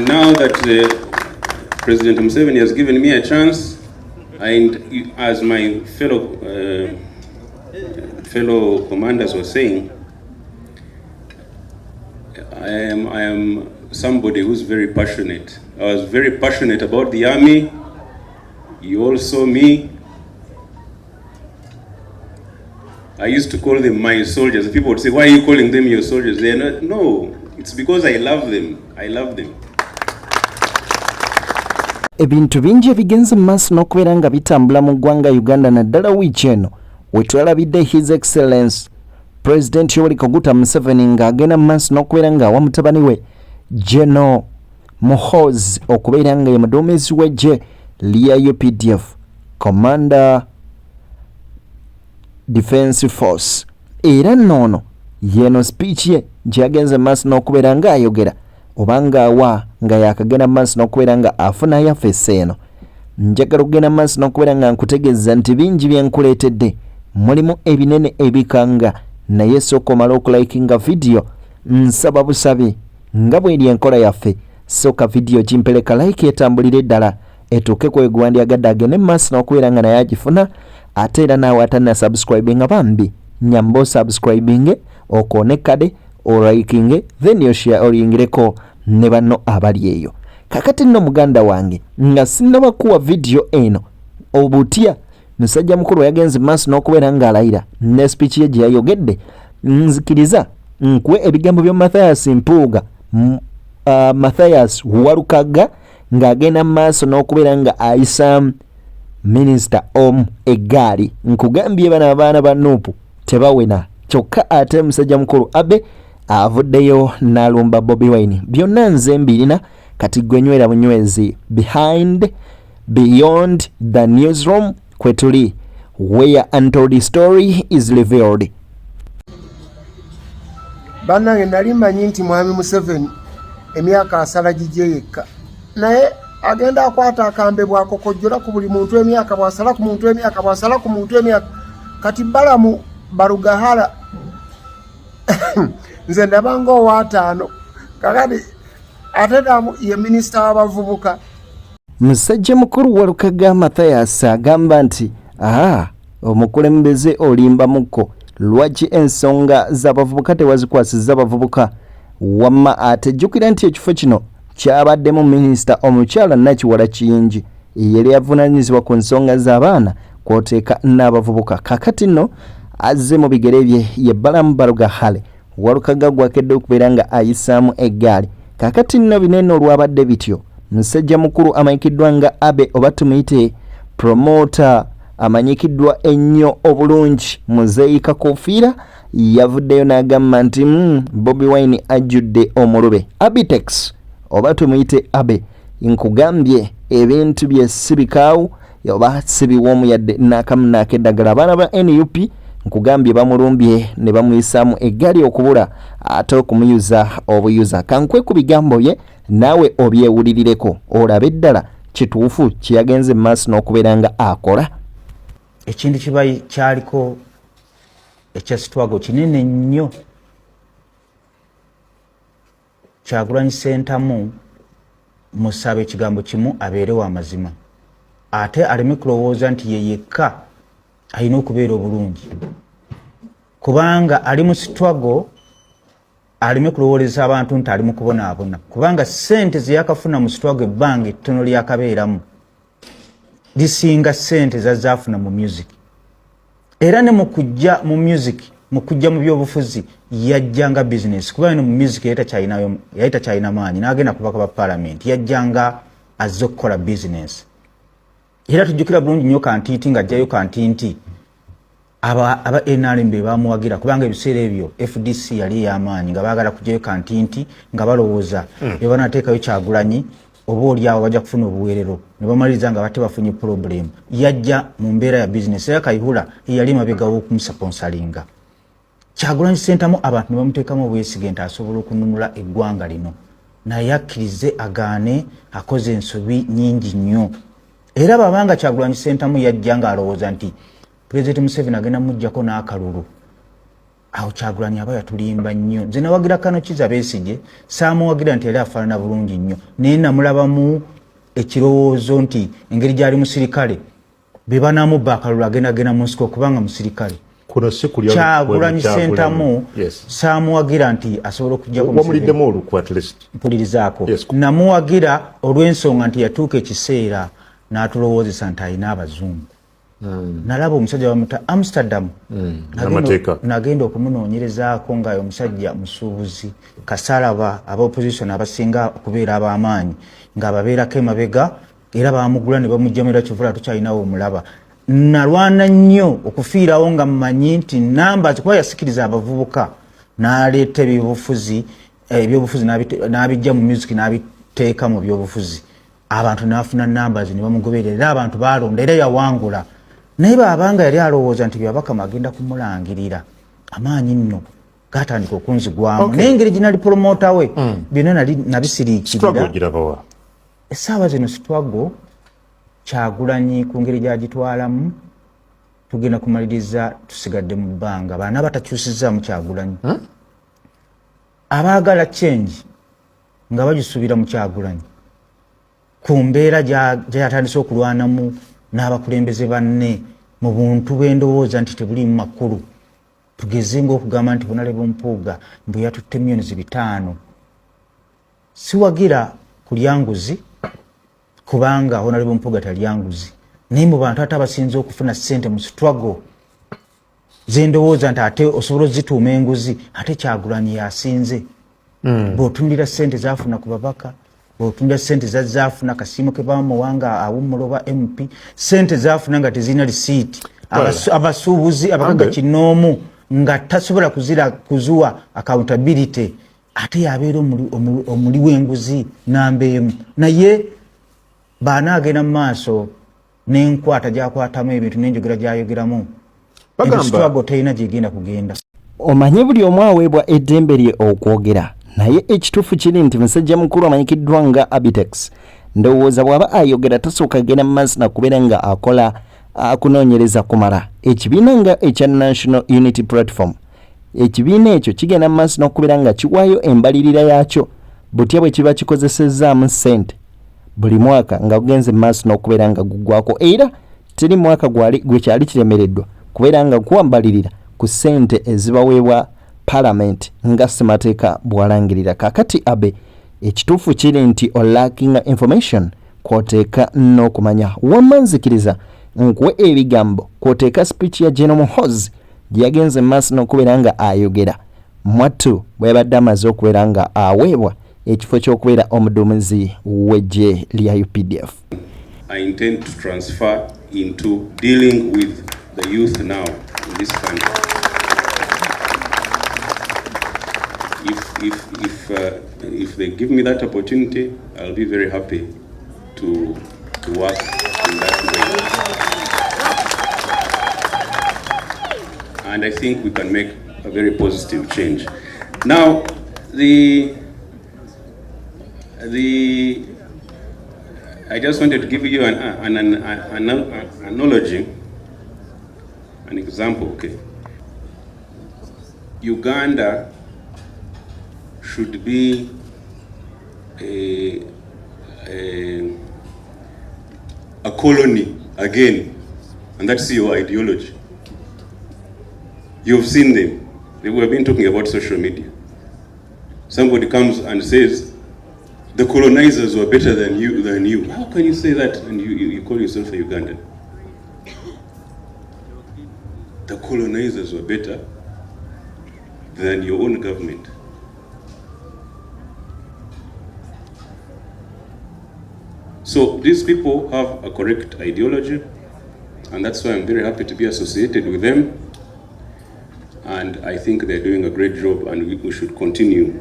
now that President Museveni has given me a chance, and as my fellow commanders were saying, I am somebody who's very passionate. I was very passionate about the army. You all saw me. I used to call them my soldiers. People would say, why are you calling them your soldiers? They're not. No, it's because I love them. I love them. Ebintu bingi ebigenze mu maaso n'okubeera nga bitambula mu ggwanga Uganda naddala wiiki eno we twalabidde His Excellence President Yoweri Kaguta Museveni ng'agenda mu maaso n'okubeera ng'awa mutabani we Gen Muhoozi okubeera nga ye muduumizi w'eggye lya UPDF Commander Defense Force. Era nnono yeno speech ye gyagenze mu maaso n'okubeera ng'ayogera obanga awa nga yakagenda mu maaso n'okubeera nga afuna yafeesi eno. Njagala okugenda mu maaso n'okubeera nga nkutegeeza nti bingi bye nkuleetedde mulimu ebinene ebikanga, naye sooka omala okulikinga vidiyo nsaba busabe nga bw'eri enkola yaffe, sooka vidiyo kimpereka like etambulire ddala etuuke kwegwandyagadde agende mu maaso n'okubeera nga naye agifuna, ate era naawe atanna subscribing bambi nyamba osubscribing okonekade olikinge then yoshare oliyingireko ne banno abali eyo. Kakati nno muganda wange nga sinnaba kuwa vidiyo eno obutya musajja mukulu yagenze maaso n'okubeera ng'alayira ne speech ye gye yayogedde, nzikiriza nkuwe ebigambo bya Mathias Mpuuga Mathias Walukaga ng'agenda maaso n'okubeera nga ayisa minisita eggaali. Nkugambye bano abaana ba Nuupu tebawena kyokka, ate musajja mukulu Abe avuddeyo n'alumba Bobi Wine. Byonna nze mbirina kati gwe nywera bunywezi beyond the newsroom kwetuli where untold story is revealed. Bannange nali mmanyi nti mwami Museveni emyaka asala gijje yekka, naye agenda akwata akambe bwakokojjola ku buli muntu emyaka, bwasala ku muntu emyaka, bwasala ku muntu emyaka. Kati Balamu Barugahala nze ndabanga owaataano kakati ate damu ye minisita w'abavubuka. Musajja mukulu Walukaga Mathias agamba nti omukulembeze olimba muko, lwaki ensonga z'abavubuka tewazikwasiza abavubuka, wamma atejjukira nti ekifo kino kyabaddemu minisita omukyala Nakiwala Kiyingi yali avunaanyizibwa ku nsonga z'abaana kwoteeka n'abavubuka. Kakati nno azze mu bigere bye ye Balamu Barugahala Walukaga gwakedde okubeera nga ayisaamu eggaali. Kakati nno binene olwabadde bityo, musajja mukulu amanyikiddwa nga Abe oba tumuyite promoter amanyikiddwa ennyo obulungi Muzeeyi Kakofiira yavuddeyo n'agamba nti Bobi Wine ajjudde omulube. Abitex oba tumuyite Abe, nkugambye ebintu bye sibikaawu oba sibiwoomu yadde n'akamu n'akeddagala. Abaana ba NUP nkugambye bamulumbye ne bamuyisaamu eggaali okubula ate okumuyuza obuyuza. Kankwe ku bigambo bye naawe obyewulirireko olabe eddala kituufu kyeyagenze mu maaso n'okubeera nga akola. Ekintu kiba kyaliko ekyasitwago kinene nnyo. Kyagulanyi Ssentamu musabe ekigambo kimu abeere wa mazima, ate aleme kulowooza nti ye yekka alina okubeera obulungi, kubanga ali mu sitwago. Alime kulowooleza abantu nti ali mu kubonaabona, kubanga ssente ze yakafuna mu sitwago ebbanga ettono lyakabeeramu lisinga ssente zazaafuna mu music. Era ne mu kujja mu music, mu kujja mu byobufuzi yajjanga business, kubanga mu music yali takyalina maanyi n'agenda kubaka ba parliament, yajjanga azze okukola business. Era tujjukira bulungi nnyo Kantiiti ng'ajjayo Kantiiti aba NRM bamuwagira, kubanga ebiseera ebyo FDC yali y'amaanyi nga baagala kujjayo Kantiiti nga balowooza banateekayo Kyagulanyi oba oliawo bajja kufuna obuweerero, ne bamaliriza nga bate bafunye problem. Yajja mu mbeera ya business, era Kayihura yali mabega w'okumusaponsalinga. Kyagulanyi Ssentamu abantu ne bamuteekamu obwesige nti asobola okununula eggwanga lino, naye akkirize agaane, akoze ensobi nnyingi nnyo. Era babanga Kyagulanyi Ssentamu yajja ng'alowooza nti President Museveni agenda mujjako n'akalulu awo Kyagulanyi aba yatulimba nnyo. Nze nawagira Kano Kizza Besigye saamuwagira nti era afaanana bulungi nnyo, naye namulabamu ekirowoozo nti engeri gy'ali musirikale be banamubba akalulu agenda mu nsiko kubanga musirikale. Kyagulanyi Ssentamu saamuwagira nti asobola okujjako mpulirizaako. Namuwagira olw'ensonga nti yatuuka ekiseera n'atulowoozesa nti alina abazungu. Nalaba omusajja bamuta Amsterdam, nagenda okumunoonyerezaako ng'ayo omusajja musuubuzi kasalaba aba opposition abasinga okubeera ab'amaanyi ng'ababeerako emabega era baamugula ne bamuggyamira kivula tukyalinawo omulaba. Nalwana nnyo okufiirawo nga mmanyi nti namba kuba yasikiriza abavubuka n'aleeta ebyobufuzi n'abijja mu music n'abiteeka mu byobufuzi, abantu n'afuna namba ne bamugoberera era abantu baalonda era yawangula. Naye baabanga yali alowooza nti byabakama agenda kumulangirira, amaanyi nno gatandika okunzigwamu. Naye engeri gye nali promota we byonna nabisiriikirira. Essaawa zino sitwago Kyagulanyi ku ngeri gy'agitwalamu tugenda kumaliriza tusigadde mu bbanga. Baana batakyusizaamu Kyagulanyi abaagala change nga bagisuubira mu Kyagulanyi ku mbeera gy'atandise okulwanamu n'abakulembeze banne mu buntu bw'endowooza nti tebuliimu makulu. Tugeze ng'okugamba nti Honorable Mpuuga mbu yatutte millions 5. Siwagira kulya nguzi kubanga Honorable Mpuuga talya nguzi, naye mu bantu ate abasinze okufuna ssente mu struggle z'endowooza nti ate osobola ozituuma enguzi, ate Kyagulanyi yasinze. Bw'otunulira ssente zaafuna ku babaka, bw'otunulira ssente zaafuna kasiimo ke bamuwanga awummula oba MP, ssente zaafuna nga tezirina risiiti, abasuubuzi abakaga kinoomu nga tasobola kuzuwa accountability, ate yabeera omuli w'enguzi nambeemu. Naye baanaagenda mu maaso n'enkwata gy'akwatamu ebintu n'enjogera gy'ayogeramu, struggle terina gy'egenda kugenda. Omanye buli omu aweebwa eddembe lye okwogera, naye ekituufu kiri nti musajja mukulu amanyikiddwa nga Abitex ndowooza bw'aba ayogera tasooka genda mu maaso nakubeera nga akola akunoonyereza kumala. Ekibiina nga ekya National Unity Platform, ekibiina ekyo kigenda mu maaso n'okubeera nga kiwaayo embalirira yaakyo butya bwe kiba kikozesezaamu ssente buli mwaka nga gugenze mu maaso n'okubeera nga guggwako, era teri mwaka gwe kyali kiremereddwa kubeera nga guwambalirira ku ssente ezibaweebwa Parliament nga ssemateeka bw'alangirira. Kakati abe ekituufu kiri nti olakinga information kwoteeka n'okumanya. Wamanzikiriza nkuwe ebigambo kwoteeka speech ya Gen Muhoozi gye yagenze mu maaso n'okubeera nga ayogera mwattu bw'abadde amaze okubeera nga aweebwa ekifo ky'okubeera omuduumizi w'eggye lya UPDF. I intend to transfer into dealing with the youth now in this country. If they give me that opportunity, I'll be very happy to work in that way. And I think we can make a very positive change. Now, I just wanted to give you an analogy, an example. Okay, Uganda should be a colony again, and that's your ideology. You've seen them. We have been talking about social media. Somebody comes and says, the colonizers were better than you. How can you say that and you call yourself a Ugandan? The colonizers were better than your own government. So these people have a correct ideology, and that's why I'm very happy to be associated with them. And I think they're doing a great job, and we should continue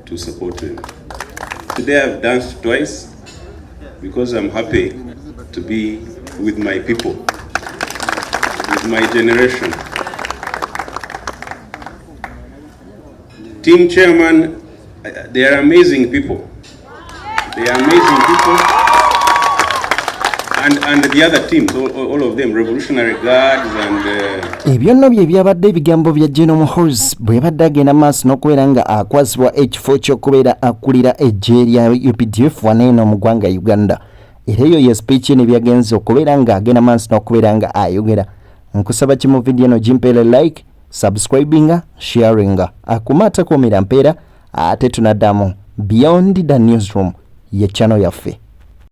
to support them. Today I've danced twice because I'm happy to be with my people, with my generation. Team chairman, they are amazing people. They are amazing people. and the other teams, all of them, Revolutionary Guards and... Ebyo nno bye byabadde ebigambo bya Gen Muhoozi bwe badde agenda maaso n'okubeera nga akwasibwa ekifo ky'okubeera akulira eggye lya UPDF waneeno mu ggwanga Uganda. Era eyo ye speech ne byagenze okubeera nga agenda maaso n'okubeera nga ayogera. Nkusaba kimu video eno gimpeere like, subscribinga, sharinga. Akumata kuumira mpeera ate tunaddamu Beyond the Newsroom ye channel yaffe.